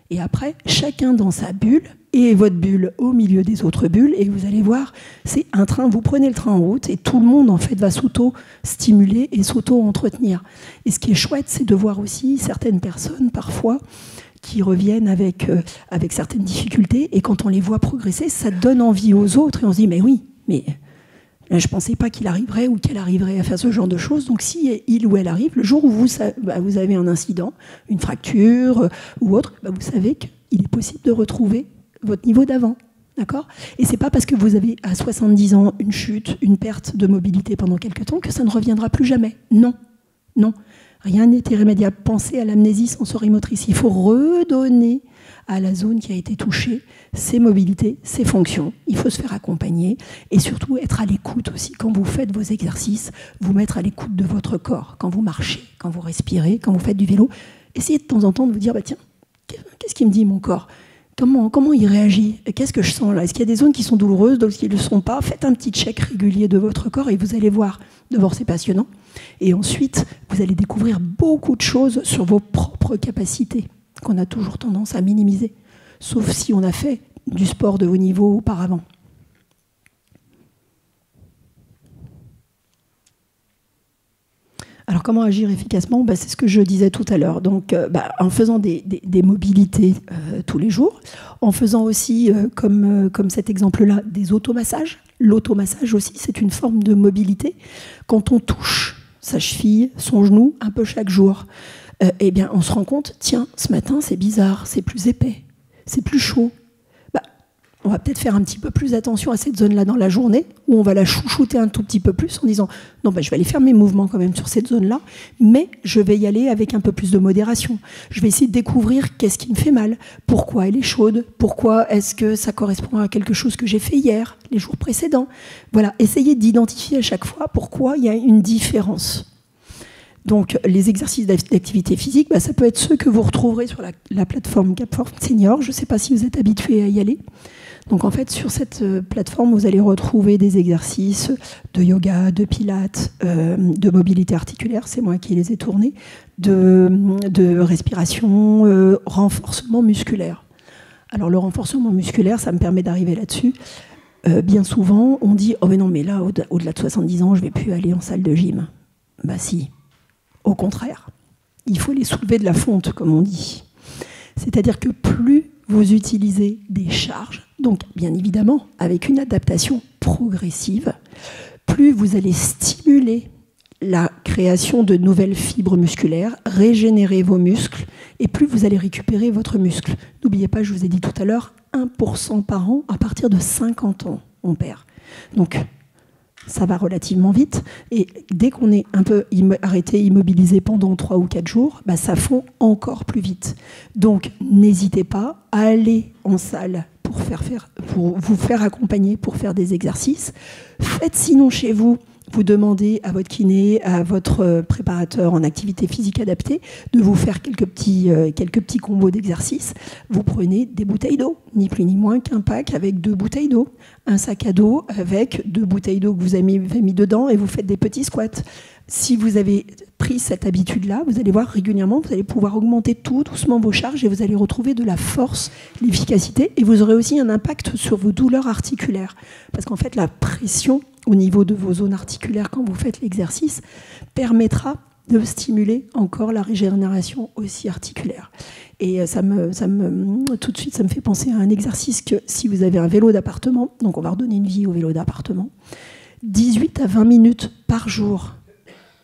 Et après, chacun dans sa bulle, et votre bulle au milieu des autres bulles, et vous allez voir, c'est un train, vous prenez le train en route, et tout le monde, en fait, va s'auto-stimuler et s'auto-entretenir. Et ce qui est chouette, c'est de voir aussi certaines personnes, parfois, qui reviennent avec certaines difficultés, et quand on les voit progresser, ça donne envie aux autres, et on se dit, mais oui, mais je ne pensais pas qu'il arriverait ou qu'elle arriverait à faire ce genre de choses. Donc si il ou elle arrive, le jour où vous avez un incident, une fracture ou autre, vous savez qu'il est possible de retrouver votre niveau d'avant. D'accord ? Et ce n'est pas parce que vous avez à 70 ans une chute, une perte de mobilité pendant quelque temps que ça ne reviendra plus jamais. Non, non. Rien n'est irrémédiable. Pensez à l'amnésie sensorimotrice. Il faut redonner à la zone qui a été touchée ses mobilités, ses fonctions. Il faut se faire accompagner et surtout être à l'écoute aussi. Quand vous faites vos exercices, vous mettre à l'écoute de votre corps. Quand vous marchez, quand vous respirez, quand vous faites du vélo, essayez de temps en temps de vous dire tiens, qu'est-ce qui me dit mon corps ? Comment il réagit ? Qu'est-ce que je sens là ? Est-ce qu'il y a des zones qui sont douloureuses, d'autres qui ne le sont pas ? Faites un petit check régulier de votre corps et vous allez voir. D'abord, c'est passionnant. Et ensuite, vous allez découvrir beaucoup de choses sur vos propres capacités qu'on a toujours tendance à minimiser, sauf si on a fait du sport de haut niveau auparavant. Alors, comment agir efficacement ? C'est ce que je disais tout à l'heure. Donc, en faisant des mobilités tous les jours, en faisant aussi, comme cet exemple-là, des automassages. L'automassage aussi, c'est une forme de mobilité. Quand on touche sa cheville, son genou, un peu chaque jour, eh bien, on se rend compte, tiens, ce matin, c'est bizarre, c'est plus épais, c'est plus chaud. on va peut-être faire un petit peu plus attention à cette zone-là dans la journée, où on va la chouchouter un tout petit peu plus en disant non, je vais aller faire mes mouvements quand même sur cette zone-là, mais je vais y aller avec un peu plus de modération. Je vais essayer de découvrir qu'est-ce qui me fait mal, pourquoi elle est chaude, pourquoi est-ce que ça correspond à quelque chose que j'ai fait hier, les jours précédents. Voilà, essayez d'identifier à chaque fois pourquoi il y a une différence. Donc, les exercices d'activité physique, ça peut être ceux que vous retrouverez sur la plateforme Gapform Senior. Je ne sais pas si vous êtes habitué à y aller. Donc, en fait, sur cette plateforme, vous allez retrouver des exercices de yoga, de pilates, de mobilité articulaire, c'est moi qui les ai tournés, de respiration, renforcement musculaire. Alors, le renforcement musculaire, ça me permet d'arriver là-dessus. Bien souvent, on dit « Oh, mais non, mais là, au-delà de 70 ans, je ne vais plus aller en salle de gym. » Bah si. Au contraire, il faut les soulever de la fonte, comme on dit. C'est-à-dire que plus vous utilisez des charges, donc bien évidemment avec une adaptation progressive, plus vous allez stimuler la création de nouvelles fibres musculaires, régénérer vos muscles, et plus vous allez récupérer votre muscle. N'oubliez pas, je vous ai dit tout à l'heure, 1% par an à partir de 50 ans, on perd. Donc, ça va relativement vite, et dès qu'on est un peu arrêté, immobilisé pendant 3 ou 4 jours, ça fond encore plus vite. Donc n'hésitez pas à aller en salle pour vous faire accompagner, pour faire des exercices. Faites sinon chez vous, vous demandez à votre kiné, à votre préparateur en activité physique adaptée de vous faire quelques petits combos d'exercices. Vous prenez des bouteilles d'eau, ni plus ni moins qu'un pack avec 2 bouteilles d'eau, un sac à dos avec 2 bouteilles d'eau que vous avez mis dedans et vous faites des petits squats. Si vous avez pris cette habitude-là, vous allez voir régulièrement, vous allez pouvoir augmenter tout doucement vos charges et vous allez retrouver de la force, l'efficacité, et vous aurez aussi un impact sur vos douleurs articulaires. Parce qu'en fait, la pression au niveau de vos zones articulaires quand vous faites l'exercice permettra de stimuler encore la régénération aussi articulaire. Et tout de suite, ça me fait penser à un exercice que si vous avez un vélo d'appartement, donc on va redonner une vie au vélo d'appartement, 18 à 20 minutes par jour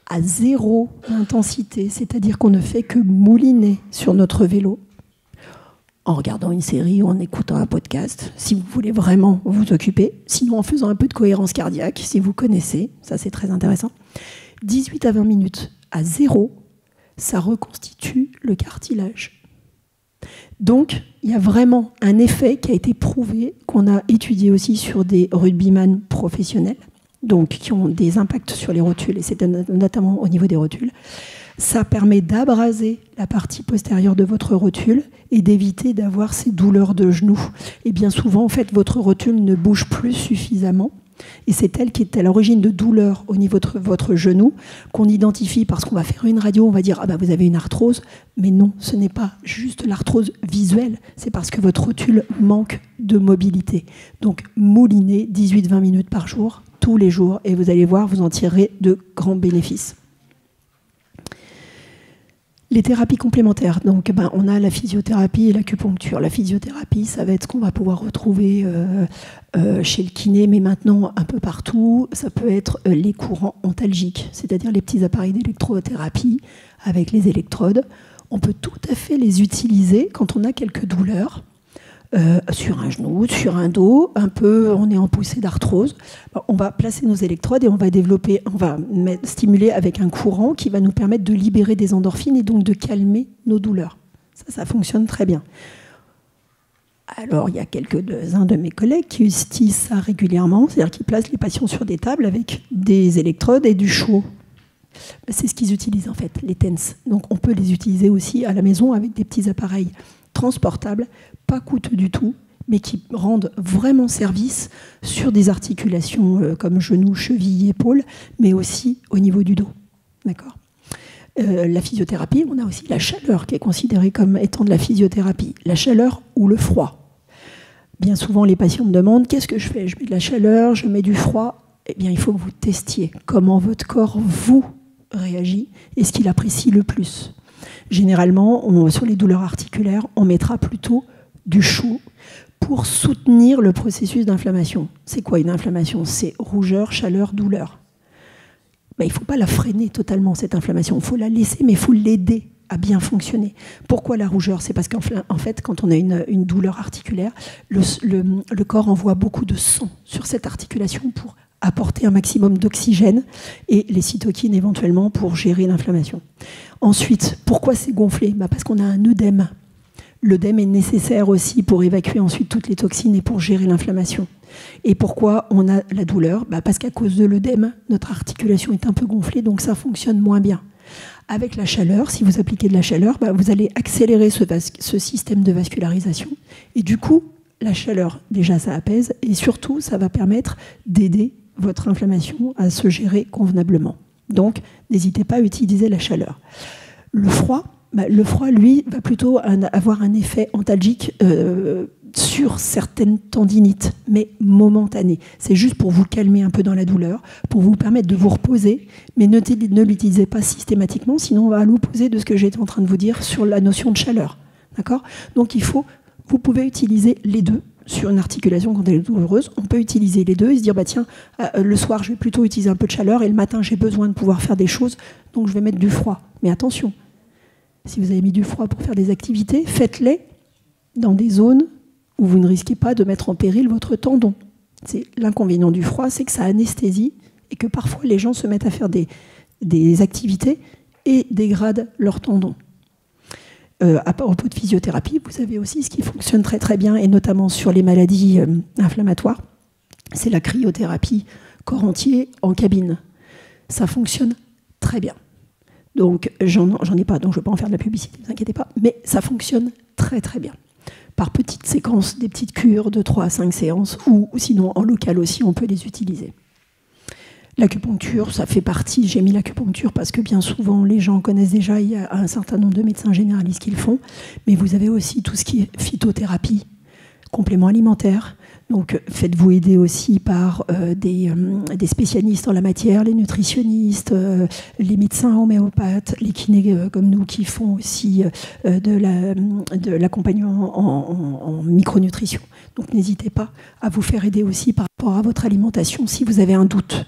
à 0 intensité, c'est-à-dire qu'on ne fait que mouliner sur notre vélo, en regardant une série ou en écoutant un podcast, si vous voulez vraiment vous occuper. Sinon, en faisant un peu de cohérence cardiaque, si vous connaissez, ça c'est très intéressant. 18 à 20 minutes à 0, ça reconstitue le cartilage. Donc, il y a vraiment un effet qui a été prouvé, qu'on a étudié aussi sur des rugbyman professionnels, donc qui ont des impacts sur les rotules, et c'est notamment au niveau des rotules. Ça permet d'abraser la partie postérieure de votre rotule et d'éviter d'avoir ces douleurs de genoux. Et bien souvent, en fait, votre rotule ne bouge plus suffisamment. Et c'est elle qui est à l'origine de douleurs au niveau de votre genou, qu'on identifie parce qu'on va faire une radio, on va dire « Ah vous avez une arthrose ». Mais non, ce n'est pas juste l'arthrose visuelle, c'est parce que votre rotule manque de mobilité. Donc, moulinez 18-20 minutes par jour, tous les jours, et vous allez voir, vous en tirerez de grands bénéfices. Les thérapies complémentaires, donc on a la physiothérapie et l'acupuncture. La physiothérapie, ça va être ce qu'on va pouvoir retrouver chez le kiné, mais maintenant un peu partout. Ça peut être les courants antalgiques, c'est-à-dire les petits appareils d'électrothérapie avec les électrodes. On peut tout à fait les utiliser quand on a quelques douleurs. Sur un genou, sur un dos, un peu, on est en poussée d'arthrose. On va placer nos électrodes et on va stimuler avec un courant qui va nous permettre de libérer des endorphines et donc de calmer nos douleurs. Ça fonctionne très bien. Alors, il y a quelques-uns de mes collègues qui utilisent ça régulièrement, c'est-à-dire qu'ils placent les patients sur des tables avec des électrodes et du chaud. C'est ce qu'ils utilisent en fait, les TENS. Donc, on peut les utiliser aussi à la maison avec des petits appareils transportables, pas coûteux du tout, mais qui rendent vraiment service sur des articulations comme genoux, chevilles, épaules, mais aussi au niveau du dos. D'accord ? La physiothérapie, on a aussi la chaleur qui est considérée comme étant de la physiothérapie. La chaleur ou le froid. Bien souvent, les patients me demandent « Qu'est-ce que je fais ? Je mets de la chaleur, je mets du froid ?» Eh bien, il faut que vous testiez comment votre corps vous réagit et ce qu'il apprécie le plus. Généralement, sur les douleurs articulaires, on mettra plutôt du chaud pour soutenir le processus d'inflammation. C'est quoi une inflammation ? C'est rougeur, chaleur, douleur. Il ne faut pas la freiner totalement, cette inflammation. Il faut la laisser, mais il faut l'aider à bien fonctionner. Pourquoi la rougeur? C'est parce qu'en fait, quand on a une douleur articulaire, le corps envoie beaucoup de sang sur cette articulation pour apporter un maximum d'oxygène et les cytokines éventuellement pour gérer l'inflammation. Ensuite, pourquoi c'est gonflé? Parce qu'on a un œdème. L'œdème est nécessaire aussi pour évacuer ensuite toutes les toxines et pour gérer l'inflammation. Et pourquoi on a la douleur? Parce qu'à cause de l'œdème, notre articulation est un peu gonflée, donc ça fonctionne moins bien. Avec la chaleur, si vous appliquez de la chaleur, vous allez accélérer ce système de vascularisation. Et du coup, la chaleur, déjà, ça apaise. Et surtout, ça va permettre d'aider votre inflammation à se gérer convenablement. Donc, n'hésitez pas à utiliser la chaleur. Le froid, lui, va plutôt avoir un effet antalgique sur certaines tendinites, mais momentané. C'est juste pour vous calmer un peu dans la douleur, pour vous permettre de vous reposer, mais ne l'utilisez pas systématiquement, sinon on va à l'opposé de ce que j'étais en train de vous dire sur la notion de chaleur. D'accord? Donc vous pouvez utiliser les deux sur une articulation quand elle est douloureuse. On peut utiliser les deux et se dire, tiens, le soir, je vais plutôt utiliser un peu de chaleur et le matin, j'ai besoin de pouvoir faire des choses, donc je vais mettre du froid. Mais attention, si vous avez mis du froid pour faire des activités, faites-les dans des zones où vous ne risquez pas de mettre en péril votre tendon. L'inconvénient du froid, c'est que ça anesthésie et que parfois les gens se mettent à faire des activités et dégradent leur tendon. À propos de physiothérapie, vous avez aussi ce qui fonctionne très très bien, et notamment sur les maladies inflammatoires, c'est la cryothérapie corps entier en cabine. Ça fonctionne très bien. Donc, j'en ai pas, donc je ne vais pas en faire de la publicité, ne vous inquiétez pas, mais ça fonctionne très très bien. Par petites séquences, des petites cures de 3 à 5 séances, ou sinon en local aussi, on peut les utiliser. L'acupuncture, ça fait partie, j'ai mis l'acupuncture parce que bien souvent les gens connaissent déjà, il y a un certain nombre de médecins généralistes qui le font, mais vous avez aussi tout ce qui est phytothérapie, compléments alimentaires. Donc faites-vous aider aussi par des spécialistes en la matière, les nutritionnistes, les médecins homéopathes, les kinés comme nous qui font aussi de l'accompagnement en micronutrition. Donc n'hésitez pas à vous faire aider aussi par rapport à votre alimentation si vous avez un doute.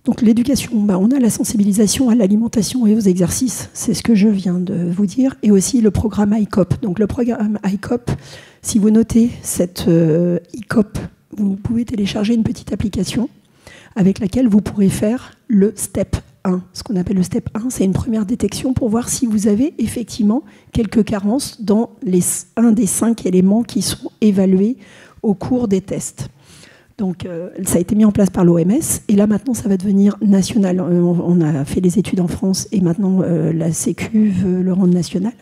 Donc l'éducation, on a la sensibilisation à l'alimentation et aux exercices, c'est ce que je viens de vous dire, et aussi le programme ICOP. Donc le programme ICOP, si vous notez cette ICOP, vous pouvez télécharger une petite application avec laquelle vous pourrez faire le STEP 1. Ce qu'on appelle le STEP 1, c'est une première détection pour voir si vous avez effectivement quelques carences dans un des 5 éléments qui sont évalués au cours des tests. Donc, ça a été mis en place par l'OMS, et là, maintenant, ça va devenir national. On a fait les études en France, et maintenant, la Sécu veut le rendre national.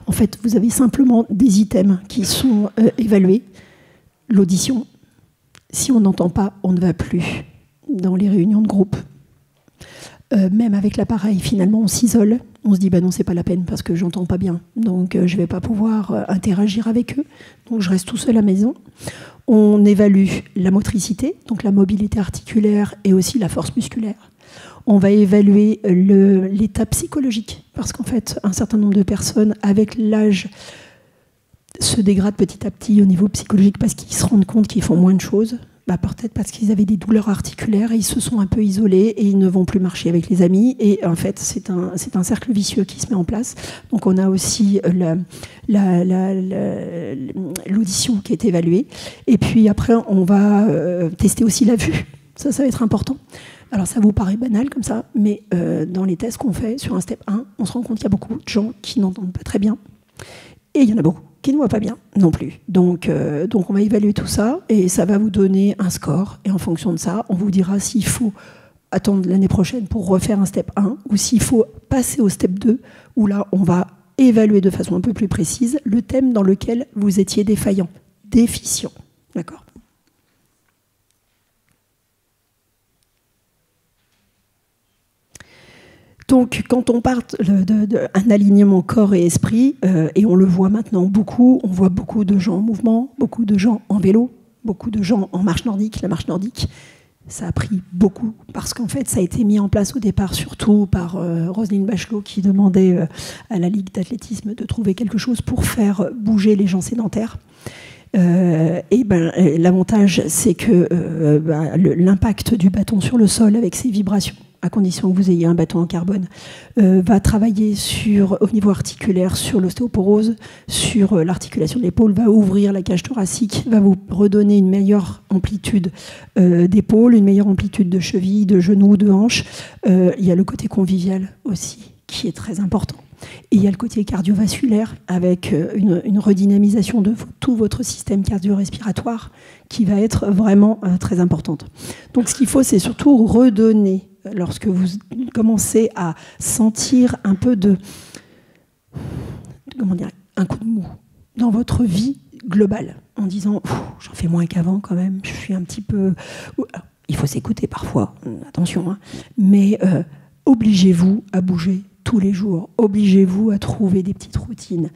En fait, vous avez simplement des items qui sont évalués. L'audition, si on n'entend pas, on ne va plus dans les réunions de groupe. Même avec l'appareil, finalement, on s'isole. On se dit, non, c'est pas la peine parce que j'entends pas bien. Donc, je vais pas pouvoir interagir avec eux. Donc, je reste tout seul à la maison. On évalue la motricité, donc la mobilité articulaire et aussi la force musculaire. On va évaluer l'état psychologique, parce qu'en fait, un certain nombre de personnes, avec l'âge, se dégradent petit à petit au niveau psychologique parce qu'ils se rendent compte qu'ils font moins de choses. Peut-être parce qu'ils avaient des douleurs articulaires et ils se sont un peu isolés et ils ne vont plus marcher avec les amis. Et en fait, c'est un cercle vicieux qui se met en place. Donc on a aussi l'audition qui est évaluée. Et puis après, on va tester aussi la vue. Ça va être important. Alors ça vous paraît banal comme ça, mais dans les tests qu'on fait sur un STEP 1, on se rend compte qu'il y a beaucoup de gens qui n'entendent pas très bien. Et il y en a beaucoup qui ne voient pas bien non plus. Donc on va évaluer tout ça et ça va vous donner un score. Et en fonction de ça, on vous dira s'il faut attendre l'année prochaine pour refaire un STEP 1 ou s'il faut passer au STEP 2 où là, on va évaluer de façon un peu plus précise le thème dans lequel vous étiez défaillant, déficient. D'accord ? Donc, quand on parle d'un alignement corps et esprit, et on le voit maintenant beaucoup, on voit beaucoup de gens en mouvement, beaucoup de gens en vélo, beaucoup de gens en marche nordique. La marche nordique, ça a pris beaucoup, parce qu'en fait, ça a été mis en place au départ, surtout par Roselyne Bachelot, qui demandait à la Ligue d'athlétisme de trouver quelque chose pour faire bouger les gens sédentaires. L'avantage, c'est que l'impact du bâton sur le sol avec ses vibrations, à condition que vous ayez un bâton en carbone, va travailler au niveau articulaire sur l'ostéoporose, sur l'articulation de l'épaule, va ouvrir la cage thoracique, va vous redonner une meilleure amplitude d'épaule, une meilleure amplitude de cheville, de genoux, de hanches. Il y a le côté convivial aussi, qui est très important. Et il y a le côté cardiovasculaire avec une redynamisation de tout votre système cardio-respiratoire qui va être vraiment très importante. Donc ce qu'il faut, c'est surtout redonner, lorsque vous commencez à sentir un peu un coup de mou dans votre vie globale, en disant j'en fais moins qu'avant quand même, je suis un petit peu... Il faut s'écouter parfois, attention, hein, mais obligez-vous à bouger tous les jours, obligez-vous à trouver des petites routines.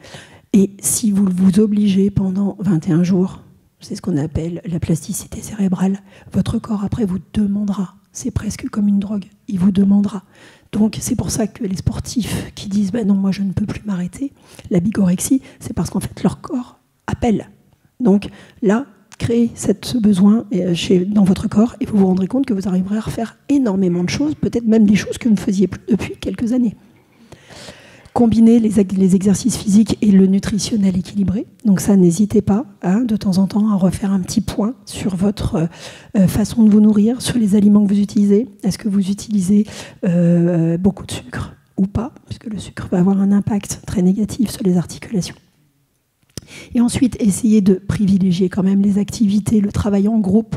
Et si vous vous obligez pendant 21 jours, c'est ce qu'on appelle la plasticité cérébrale, votre corps après vous demandera. C'est presque comme une drogue, il vous demandera. Donc c'est pour ça que les sportifs qui disent non, moi je ne peux plus m'arrêter, la bigorexie, c'est parce qu'en fait leur corps appelle. Donc là, créez ce besoin dans votre corps et vous vous rendrez compte que vous arriverez à refaire énormément de choses, peut-être même des choses que vous ne faisiez plus depuis quelques années. Combiner les exercices physiques et le nutritionnel équilibré. Donc ça, n'hésitez pas de temps en temps à refaire un petit point sur votre façon de vous nourrir, sur les aliments que vous utilisez. Est-ce que vous utilisez beaucoup de sucre ou pas? Puisque le sucre va avoir un impact très négatif sur les articulations. Et ensuite, essayez de privilégier quand même les activités, le travail en groupe,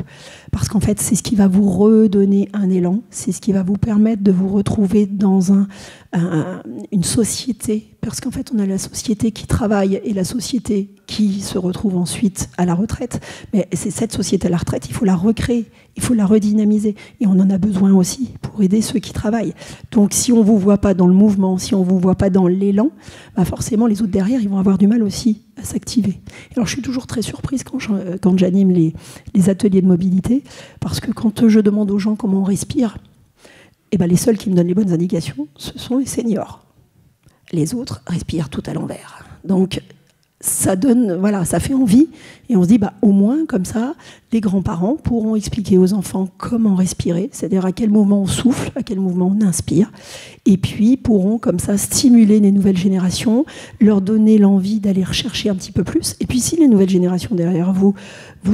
parce qu'en fait, c'est ce qui va vous redonner un élan, c'est ce qui va vous permettre de vous retrouver dans une société, parce qu'en fait, on a la société qui travaille et la société qui se retrouve ensuite à la retraite. Mais c'est cette société à la retraite, il faut la recréer, il faut la redynamiser, et on en a besoin aussi pour aider ceux qui travaillent. Donc, si on ne vous voit pas dans le mouvement, si on ne vous voit pas dans l'élan, forcément, les autres derrière, ils vont avoir du mal aussi à s'activer. Alors, je suis toujours très surprise quand j'anime les ateliers de mobilité, parce que quand je demande aux gens comment on respire, les seuls qui me donnent les bonnes indications, ce sont les seniors. Les autres respirent tout à l'envers. Donc, ça donne, ça fait envie. Et on se dit, au moins, comme ça, les grands-parents pourront expliquer aux enfants comment respirer, c'est-à-dire à quel moment on souffle, à quel moment on inspire. Et puis, pourront comme ça stimuler les nouvelles générations, leur donner l'envie d'aller rechercher un petit peu plus. Et puis, si les nouvelles générations derrière vous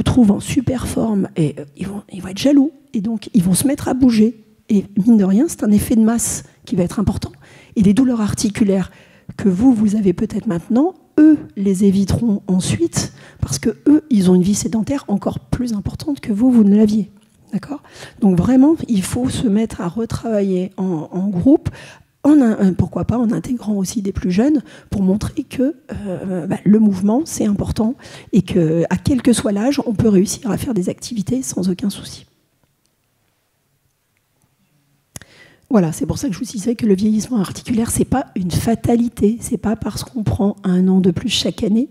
trouvent en super forme, ils vont être jaloux. Et donc, ils vont se mettre à bouger. Et mine de rien, c'est un effet de masse qui va être important. Et les douleurs articulaires que vous avez peut-être maintenant, eux les éviteront ensuite, parce que eux, ils ont une vie sédentaire encore plus importante que vous ne l'aviez. D'accord ? Donc vraiment, il faut se mettre à retravailler en groupe, pourquoi pas en intégrant aussi des plus jeunes, pour montrer que le mouvement, c'est important, et qu'à quel que soit l'âge, on peut réussir à faire des activités sans aucun souci. Voilà, c'est pour ça que je vous disais que le vieillissement articulaire, c'est pas une fatalité. C'est pas parce qu'on prend 1 an de plus chaque année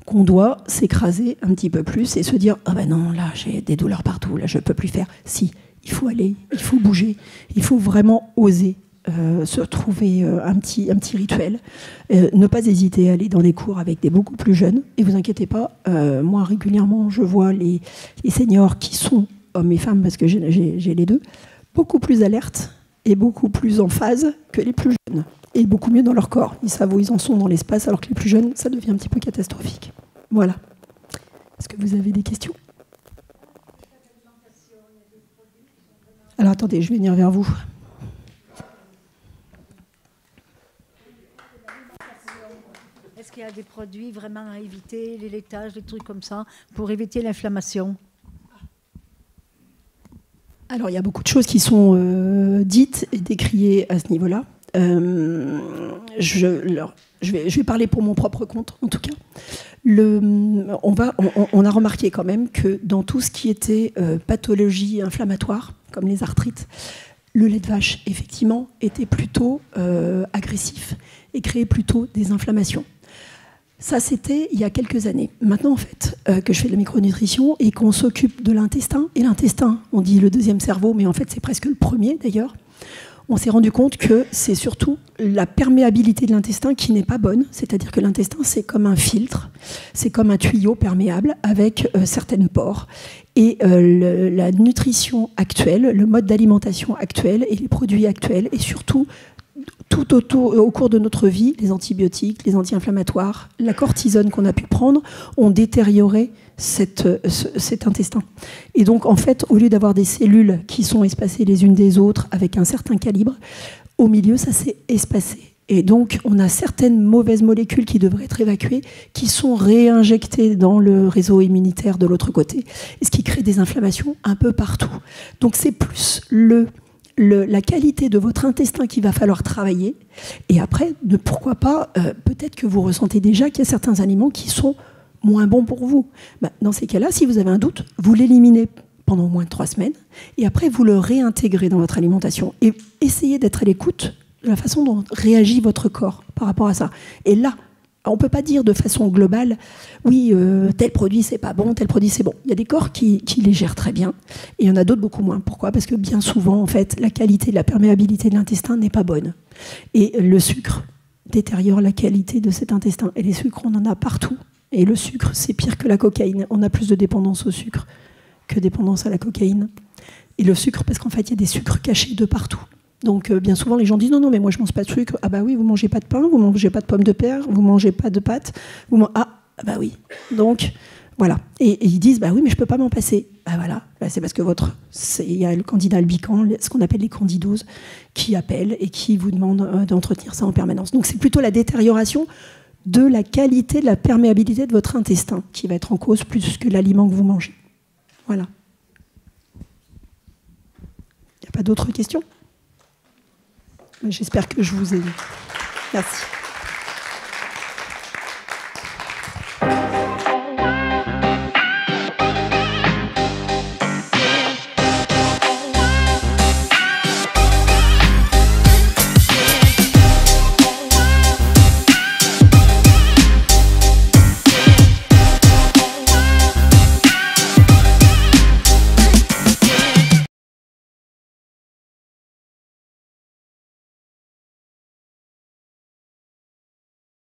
qu'on doit s'écraser un petit peu plus et se dire non, là j'ai des douleurs partout, là je peux plus faire. Si, il faut aller, il faut bouger, il faut vraiment oser se trouver un petit rituel. Ne pas hésiter à aller dans les cours avec des beaucoup plus jeunes. Et vous inquiétez pas, moi régulièrement je vois les seniors qui sont hommes et femmes, parce que j'ai les deux, beaucoup plus alertes et beaucoup plus en phase que les plus jeunes, et beaucoup mieux dans leur corps. Ils savent où ils en sont dans l'espace, alors que les plus jeunes, ça devient un petit peu catastrophique. Voilà. Est-ce que vous avez des questions ? Alors attendez, je vais venir vers vous. Est-ce qu'il y a des produits vraiment à éviter, les laitages, des trucs comme ça, pour éviter l'inflammation ? Alors, il y a beaucoup de choses qui sont dites et décriées à ce niveau-là. Je vais parler pour mon propre compte, en tout cas. On a remarqué quand même que dans tout ce qui était pathologie inflammatoire, comme les arthrites, le lait de vache, effectivement, était plutôt agressif et créait plutôt des inflammations. Ça, c'était il y a quelques années. Maintenant, en fait, que je fais de la micronutrition et qu'on s'occupe de l'intestin. Et l'intestin, on dit le deuxième cerveau, mais en fait, c'est presque le premier, d'ailleurs. On s'est rendu compte que c'est surtout la perméabilité de l'intestin qui n'est pas bonne. C'est-à-dire que l'intestin, c'est comme un filtre, c'est comme un tuyau perméable avec certaines pores. Et la nutrition actuelle, le mode d'alimentation actuel et les produits actuels, et surtout tout au cours de notre vie, les antibiotiques, les anti-inflammatoires, la cortisone qu'on a pu prendre, ont détérioré cet intestin. Et donc, en fait, au lieu d'avoir des cellules qui sont espacées les unes des autres avec un certain calibre, au milieu, ça s'est espacé. Et donc, on a certaines mauvaises molécules qui devraient être évacuées, qui sont réinjectées dans le réseau immunitaire de l'autre côté, et ce qui crée des inflammations un peu partout. Donc, c'est plus la qualité de votre intestin qu'il va falloir travailler. Et après, pourquoi pas, peut-être que vous ressentez déjà qu'il y a certains aliments qui sont moins bons pour vous. Dans ces cas-là, si vous avez un doute, vous l'éliminez pendant au moins 3 semaines, et après, vous le réintégrez dans votre alimentation. Et essayez d'être à l'écoute de la façon dont réagit votre corps par rapport à ça. Et là, on ne peut pas dire de façon globale, oui, tel produit c'est pas bon, tel produit c'est bon. Il y a des corps qui les gèrent très bien, et il y en a d'autres beaucoup moins. Pourquoi ? Parce que bien souvent, en fait, la qualité, la perméabilité de l'intestin n'est pas bonne. Et le sucre détériore la qualité de cet intestin. Et les sucres, on en a partout. Et le sucre, c'est pire que la cocaïne. On a plus de dépendance au sucre que dépendance à la cocaïne. Et le sucre, parce qu'en fait, il y a des sucres cachés de partout. Donc, bien souvent, les gens disent non, mais moi, je ne mange pas de sucre. Ah, bah oui, vous ne mangez pas de pain, vous ne mangez pas de pommes de terre, vous ne mangez pas de pâtes. Ah, bah oui. Donc, voilà. Et ils disent bah oui, mais je ne peux pas m'en passer. Bah voilà. Bah, c'est parce que il y a le candidat albicans, ce qu'on appelle les candidoses, qui appellent et qui vous demandent d'entretenir ça en permanence. Donc, c'est plutôt la détérioration de la qualité, de la perméabilité de votre intestin qui va être en cause plus que l'aliment que vous mangez. Voilà. Il n'y a pas d'autres questions ? J'espère que je vous ai... Merci.